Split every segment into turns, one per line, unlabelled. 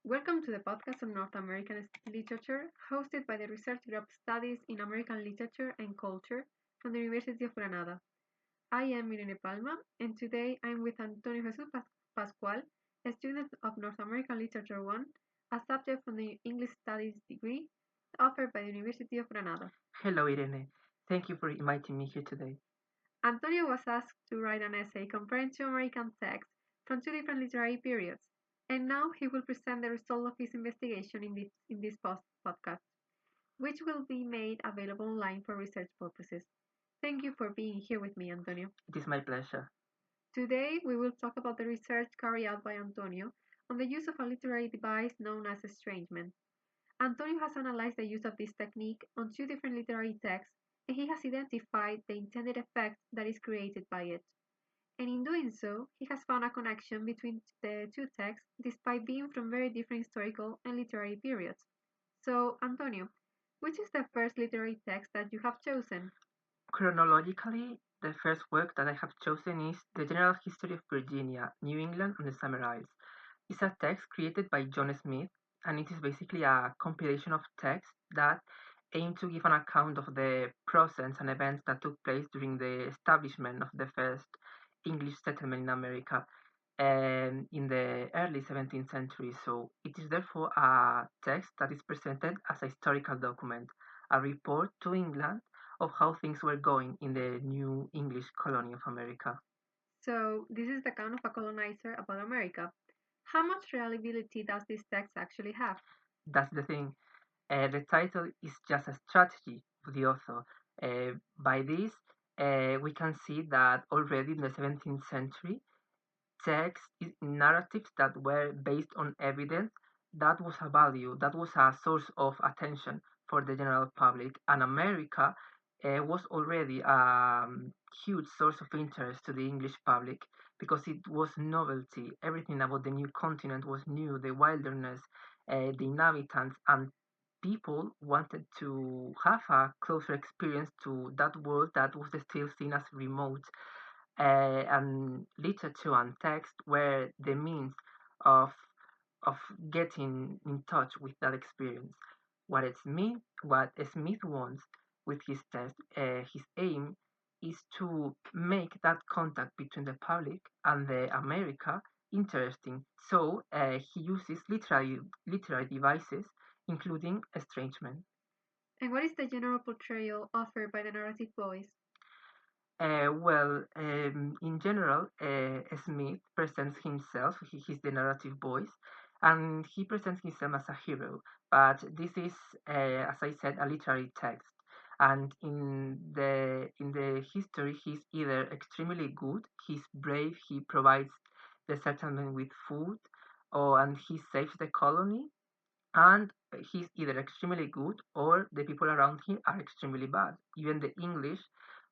Welcome to the podcast on North American literature, hosted by the Research Group Studies in American Literature and Culture from the University of Granada. I am Irene Palma, and today I'm with Antonio Jesus Pascual, a student of North American Literature 1, a subject from the English Studies degree offered by the University of Granada.
Hello, Irene. Thank you for inviting me here today.
Antonio was asked to write an essay comparing two American texts from two different literary periods, and now he will present the result of his investigation in this podcast, which will be made available online for research purposes. Thank you for being here with me, Antonio.
It is my pleasure.
Today, we will talk about the research carried out by Antonio on the use of a literary device known as estrangement. Antonio has analyzed the use of this technique on two different literary texts, and he has identified the intended effect that is created by it. And in doing so, he has found a connection between the two texts despite being from very different historical and literary periods. So, Antonio, which is the first literary text that you have chosen?
Chronologically, the first work that I have chosen is The General History of Virginia, New England, and the Summer Isles. It's a text created by John Smith, and it is basically a compilation of texts that aim to give an account of the process and events that took place during the establishment of the first English settlement in America in the early 17th century. So it is therefore a text that is presented as a historical document, a report to England of how things were going in the new English colony of America.
So, this is the account of a colonizer about America. How much reliability does this text actually have?
That's the thing. The title is just a strategy of the author. By this, we can see that already in the 17th century, text narratives that were based on evidence, that was a value, that was a source of attention for the general public. And America was already a huge source of interest to the English public because it was novelty. Everything about the new continent was new, the wilderness, the inhabitants, and people wanted to have a closer experience to that world that was still seen as remote, and literature and text were the means of of getting in touch with that experience. What Smith wants with his text, his aim is to make that contact between the public and the America interesting. So he uses literary devices, including estrangement.
And what is the general portrayal offered by the narrative voice?
In general, Smith presents himself, he's the narrative voice, and he presents himself as a hero. But this is, as I said, a literary text. And in the history, he's either extremely good, he's brave, he provides the settlement with food, and he saves the colony, and he's either extremely good or the people around him are extremely bad, even the English,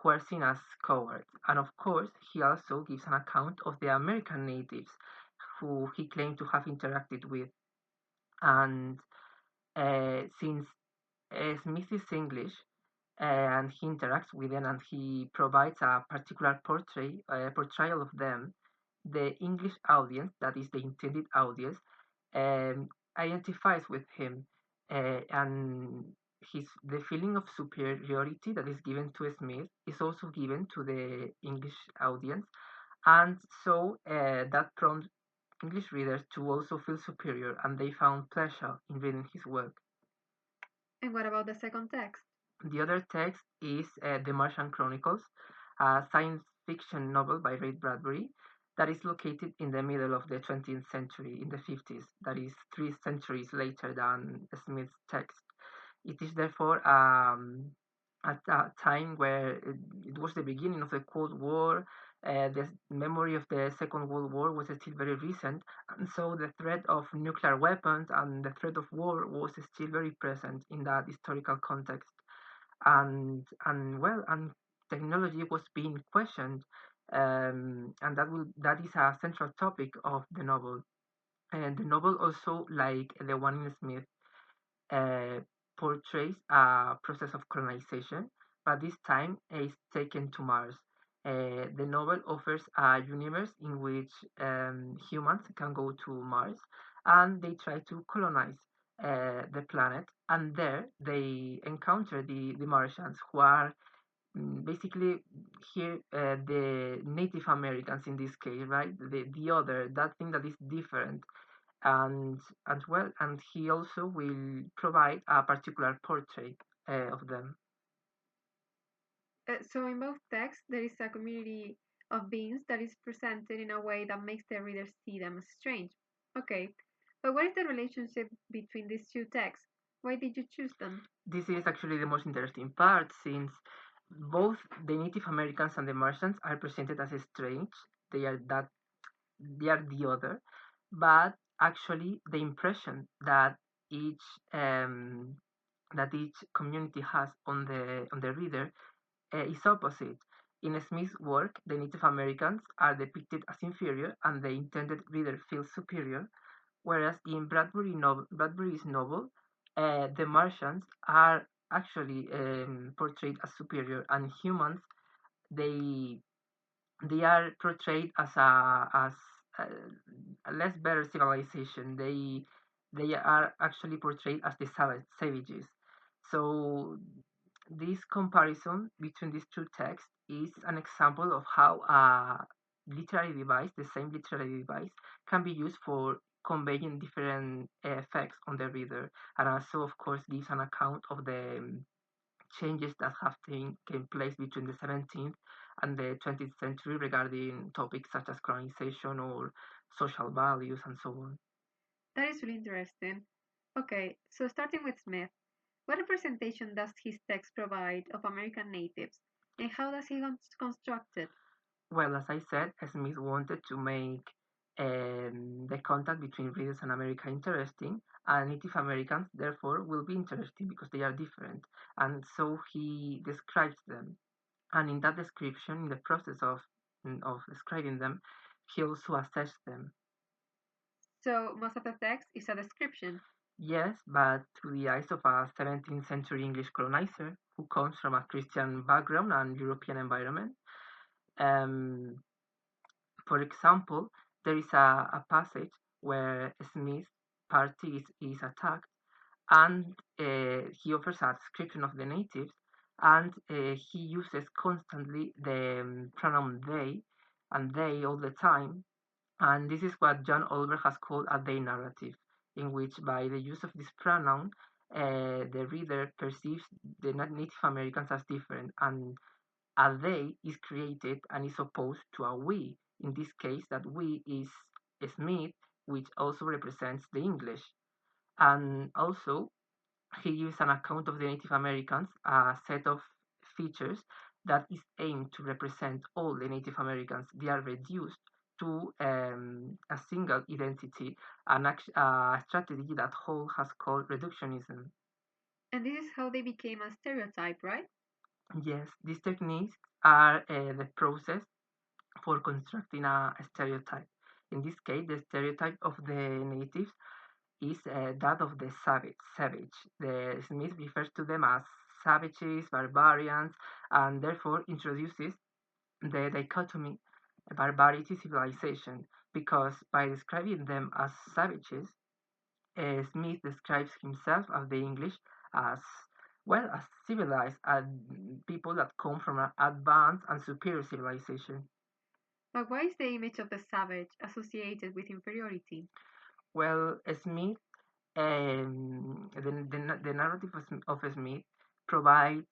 who are seen as cowards. And of course, he also gives an account of the American natives who he claimed to have interacted with. And since Smith is English, and he interacts with them and he provides a particular portrayal of them, the English audience, that is the intended audience, um, identifies with him, and the feeling of superiority that is given to Smith is also given to the English audience, and so that prompts English readers to also feel superior, and they found pleasure in reading his work.
And what about the second text?
The other text is The Martian Chronicles, a science fiction novel by Ray Bradbury that is located in the middle of the 20th century, in the 50s, that is 3 centuries later than Smith's text. It is therefore at a time where it was the beginning of the Cold War. The memory of the Second World War was still very recent, and so the threat of nuclear weapons and the threat of war was still very present in that historical context. And technology was being questioned, and that is a central topic of the novel. And the novel also, like the one in Smith, uh, portrays a process of colonization, but this time is taken to Mars. The novel offers a universe in which humans can go to Mars and they try to colonize the planet. And there they encounter the Martians, who are basically here the Native Americans in this case, right? The other, that thing that is different. And he also will provide a particular portrait of them.
So in both texts, there is a community of beings that is presented in a way that makes the reader see them as strange. Okay, but what is the relationship between these two texts? Why did you choose them?
This is actually the most interesting part, since both the Native Americans and the Martians are presented as strange. They are that they are the other, but actually the impression each um, that each community has on the reader is opposite. In Smith's work, the Native Americans are depicted as inferior, and the intended reader feels superior, whereas in Bradbury's novel, the Martians are actually portrayed as superior, and humans they they are portrayed as a less better civilization. They are actually portrayed as the savages. So this comparison between these two texts is an example of how a literary device, the same literary device, can be used for conveying different effects on the reader, and also, of course, gives an account of the changes that have taken place between the 17th and the 20th century regarding topics such as colonization or social values and so on.
That is really interesting. Okay, so starting with Smith, what representation does his text provide of American natives, and how does he construct it?
Well, as I said, Smith wanted to make the contact between readers and America interesting, and Native Americans, therefore, will be interesting because they are different. And so he describes them. And in that description, in the process of describing them, he also assessed them.
So most of the text is a description.
Yes, but through the eyes of a 17th century English colonizer who comes from a Christian background and European environment. Um, for example, there is a passage where Smith's party is attacked, and he offers a description of the natives, and he uses constantly the pronoun they and they all the time, and this is what John Olver has called a they narrative, in which by the use of this pronoun, the reader perceives the Native Americans as different, and a they is created and is opposed to a we. In this case, that we is Smith, which also represents the English. And also, he gives an account of the Native Americans, a set of features that is aimed to represent all the Native Americans. They are reduced to a single identity, a strategy that Hall has called reductionism.
And this is how they became a stereotype, right?
Yes, these techniques are the process for constructing a stereotype. In this case, the stereotype of the natives is that of the savage. The Smith refers to them as savages, barbarians, and therefore introduces the dichotomy barbarity civilization, because by describing them as savages, Smith describes himself as the English as as civilized people that come from an advanced and superior civilization.
But why is the image of the savage associated with inferiority?
Well, Smith the narrative of Smith provides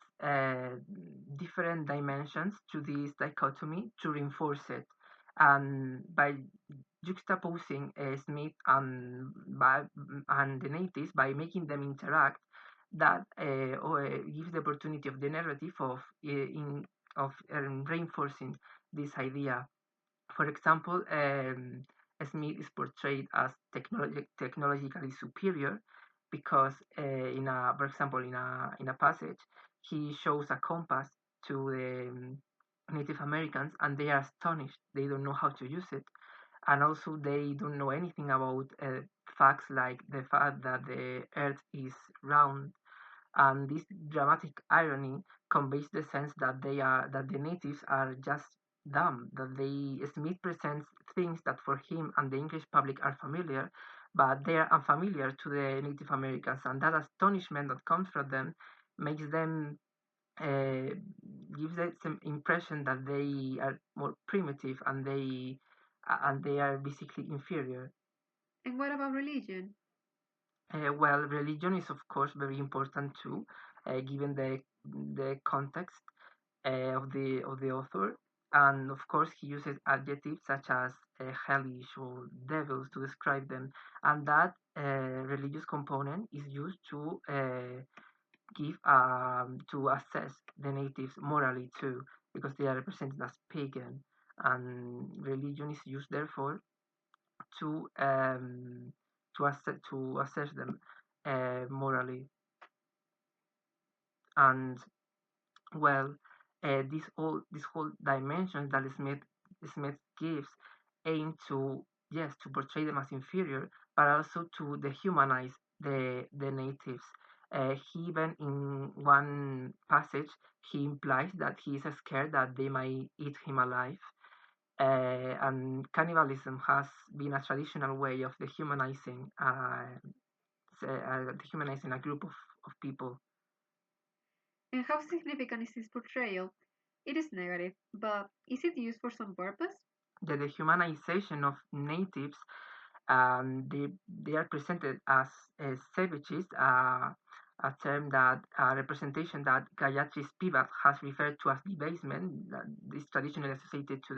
different dimensions to this dichotomy to reinforce it. And by juxtaposing Smith and the natives, by making them interact, that gives the opportunity of the narrative of reinforcing this idea. For example, Smith is portrayed as technologically superior because, for example, in a passage, he shows a compass to the Native Americans, and they are astonished. They don't know how to use it, and also they don't know anything about facts like the fact that the Earth is round. And this dramatic irony conveys the sense that the natives are just dumb that they Smith presents things that for him and the English public are familiar, but they are unfamiliar to the Native Americans, and that astonishment that comes from them makes them uh, gives it some impression that they are more primitive and they are basically inferior.
And what about religion?
Well, religion is of course very important too, given the context of the author, and of course he uses adjectives such as hellish or devils to describe them, and that religious component is used to assess the natives morally too, because they are represented as pagan, and religion is used therefore to assess them morally. And well, this whole dimension that Smith gives aim to, yes, to portray them as inferior, but also to dehumanize the natives. He even in one passage he implies that he is scared that they might eat him alive. And cannibalism has been a traditional way of dehumanizing a group of people.
And how significant is this portrayal? It is negative, but is it used for some purpose?
The dehumanization of natives, they are presented as savages, a term that a representation that Gayatri Spivak has referred to as debasement, that is traditionally associated to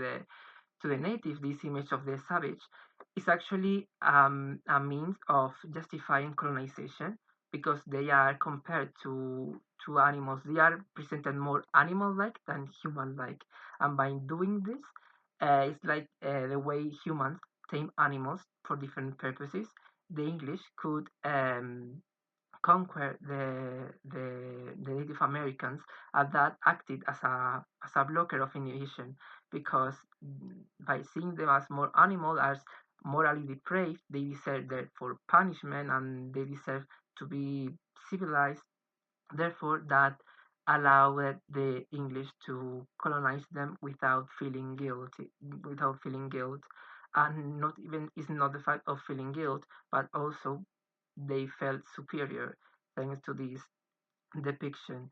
the native. This image of the savage is actually a means of justifying colonization because they are compared to animals. They are presented more animal-like than human-like, and by doing this, it's like the way humans tame animals for different purposes. The English could conquer the Native Americans, and that acted as a blocker of inhibition because by seeing them as more animal, as morally depraved, they deserve therefore punishment and they deserve to be civilized. Therefore, that allowed the English to colonize them without feeling guilt, and not even is not the fact of feeling guilt, but also they felt superior thanks to this depiction.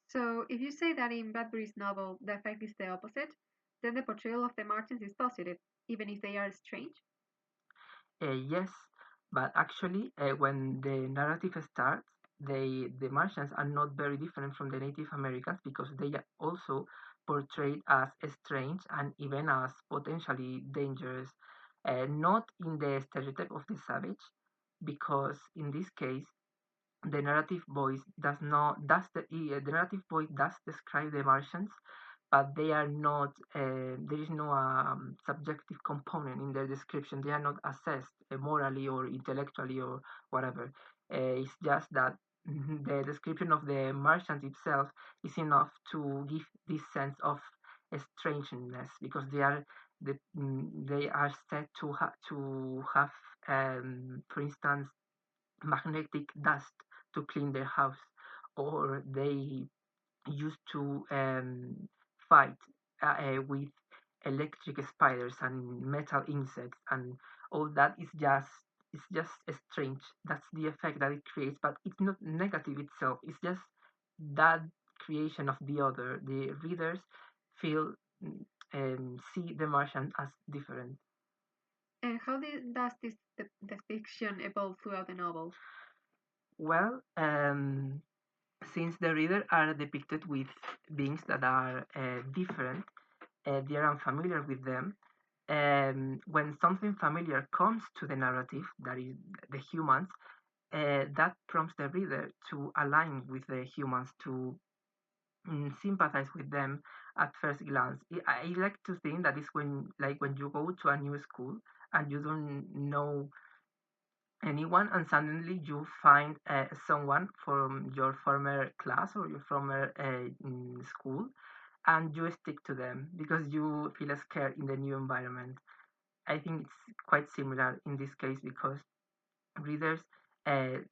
So, if you say that in Bradbury's novel the effect is the opposite, then the portrayal of the Martians is positive, even if they are strange?
Yes, but actually, when the narrative starts, the Martians are not very different from the Native Americans because they are also portrayed as strange and even as potentially dangerous. Not in the stereotype of the savage, because in this case, the narrative voice does not does the narrative voice does describe the Martians, but they are not. There is no subjective component in their description. They are not assessed morally or intellectually or whatever. It's just that the description of the Martians itself is enough to give this sense of strangeness because they are said to have, for instance, magnetic dust to clean their house, or they used to fight with electric spiders and metal insects, and all that is just it's just strange. That's the effect that it creates, but it's not negative itself. It's just that creation of the other. The readers feel see the Martian as different.
And how does this depiction evolve throughout the novel?
Well, since the reader are depicted with beings that are different, they are unfamiliar with them. When something familiar comes to the narrative, that is the humans, that prompts the reader to align with the humans, to sympathize with them at first glance. I like to think that is when you go to a new school and you don't know anyone and suddenly you find someone from your former class or your former school, and you stick to them because you feel scared in the new environment. I think it's quite similar in this case because readers, the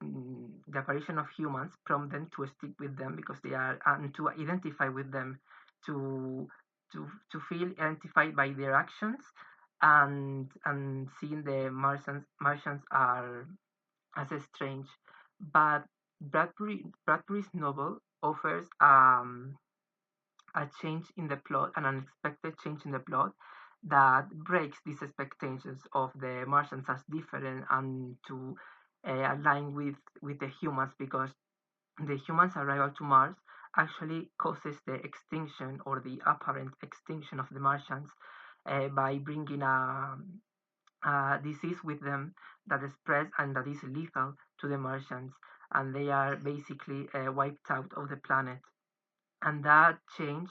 apparition of humans prompt them to stick with them because they are, and to identify with them, to to feel identified by their actions, and seeing the Martians are as strange. But Bradbury's novel offers a change in the plot, an unexpected change in the plot that breaks these expectations of the Martians as different and to align with the humans, because the humans' arrival to Mars actually causes the extinction or the apparent extinction of the Martians by bringing a disease with them that spreads and that is lethal to the Martians, and they are basically wiped out of the planet. And that change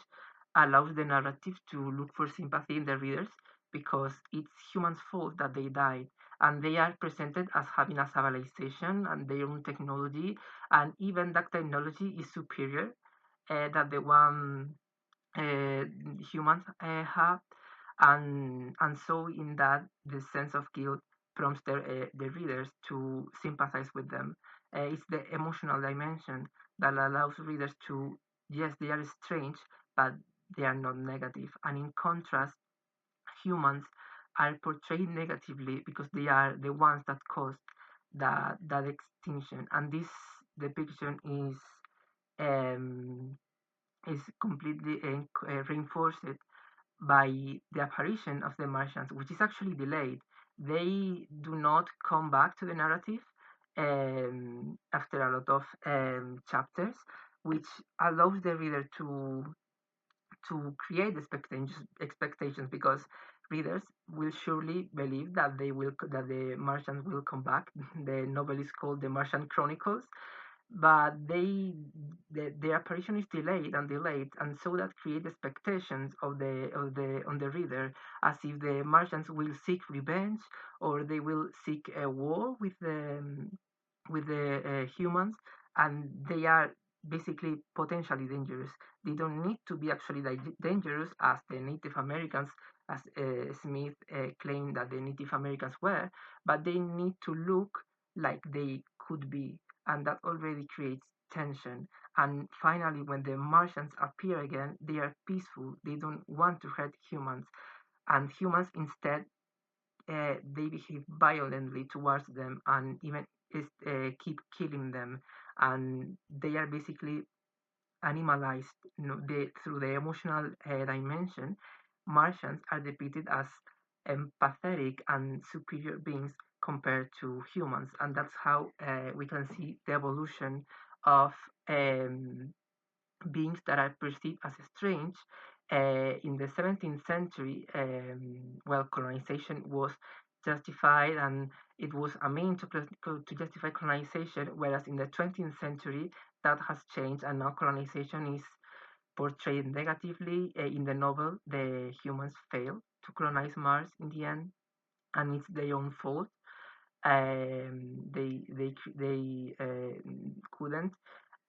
allows the narrative to look for sympathy in the readers because it's humans' fault that they died. And they are presented as having a civilization and their own technology, and even that technology is superior than the one uh, humans have, and so in that the sense of guilt prompts the readers to sympathize with them. It's the emotional dimension that allows readers to, yes, they are strange, but they are not negative. And in contrast, humans are portrayed negatively because they are the ones that caused that extinction. And this depiction um, is completely reinforced by the apparition of the Martians, which is actually delayed. They do not come back to the narrative after a lot of chapters, which allows the reader to create expectations because readers will surely believe that the Martians will come back. The novel is called The Martian Chronicles, but their apparition is delayed, and so that creates expectations on the reader, as if the Martians will seek revenge or they will seek a war with the humans, and they are basically potentially dangerous. They don't need to be actually dangerous as the Native Americans, as Smith claimed that the Native Americans were, but they need to look like they could be, and that already creates tension. And finally, when the Martians appear again, they are peaceful. They don't want to hurt humans, and humans instead they behave violently towards them and even keep killing them, and they are basically animalized. Through the emotional dimension, Martians are depicted as empathetic and superior beings compared to humans, and that's how we can see the evolution of um, beings that are perceived as strange. In the 17th century, well, colonization was justified and it was a means to justify colonization, whereas in the 20th century that has changed and now colonization is portrayed negatively. In the novel, the humans fail to colonize Mars in the end, and it's their own fault. They couldn't,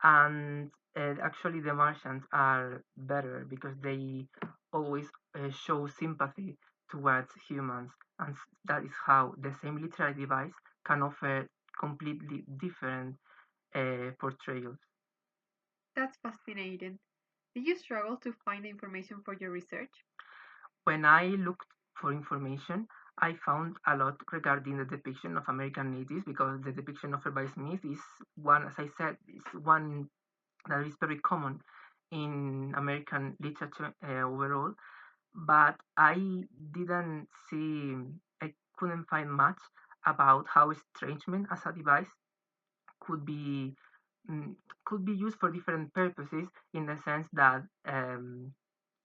and actually the Martians are better because they always show sympathy towards humans, and that is how the same literary device can offer completely different portrayals.
That's fascinating. Did you struggle to find the information for your research?
When I looked for information, I found a lot regarding the depiction of American natives because the depiction offered by Smith is one, as I said, is one that is very common in American literature overall. But I didn't see, I couldn't find much about how estrangement as a device could be mm, could be used for different purposes, in the sense that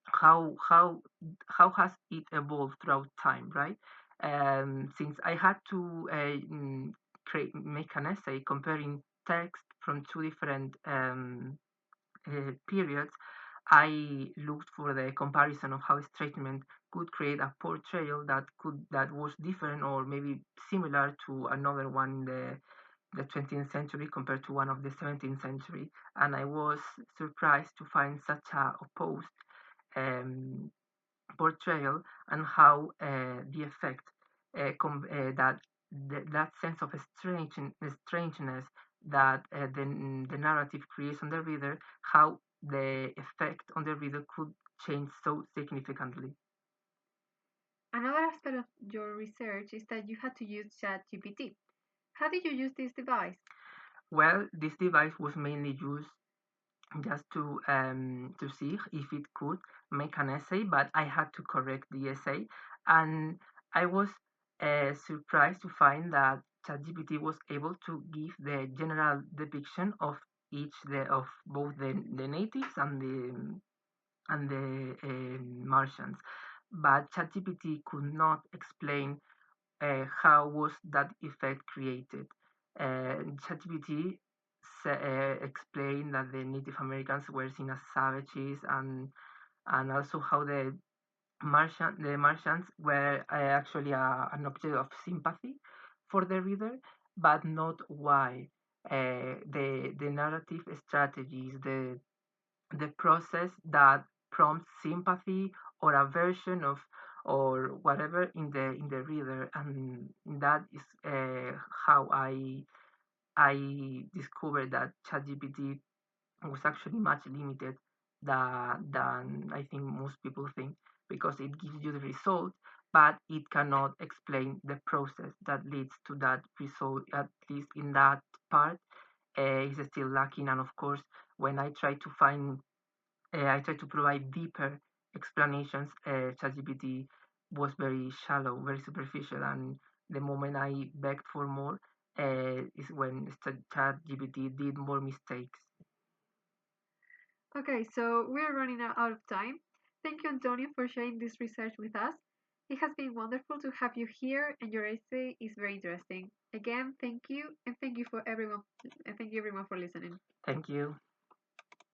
how how how has it evolved throughout time, right? Since I had to make an essay comparing text from two different periods, I looked for the comparison of how statement could create a portrayal that was different or maybe similar to another one in the 20th century compared to one of the 17th century, and I was surprised to find such a opposed um, portrayal, and how the effect that sense of strangeness that the narrative creates on the reader, how the effect on the reader could changed so significantly.
Another aspect of your research is that you had to use ChatGPT. How did you use this device?
Well, this device was mainly used just to see if it could make an essay, but I had to correct the essay, and I was surprised to find that ChatGPT was able to give the general depiction of of both the natives and the Martians, but ChatGPT could not explain how was that effect created. ChatGPT explained that the Native Americans were seen as savages, and also how the Martians were actually an object of sympathy for the reader, but not why. The narrative strategies, the process that prompts sympathy or aversion of or whatever in the reader, and that is how I discovered that ChatGPT was actually much limited than I think most people think, because it gives you the result, but it cannot explain the process that leads to that result. At least in that part, is still lacking. And of course, when I try to provide deeper explanations. ChatGPT was very shallow, very superficial, and the moment I begged for more, is when ChatGPT did more mistakes.
Okay, so we're running out of time. Thank you, Antonio, for sharing this research with us. It has been wonderful to have you here, and your essay is very interesting. Again, thank you, and thank you everyone for listening.
Thank you.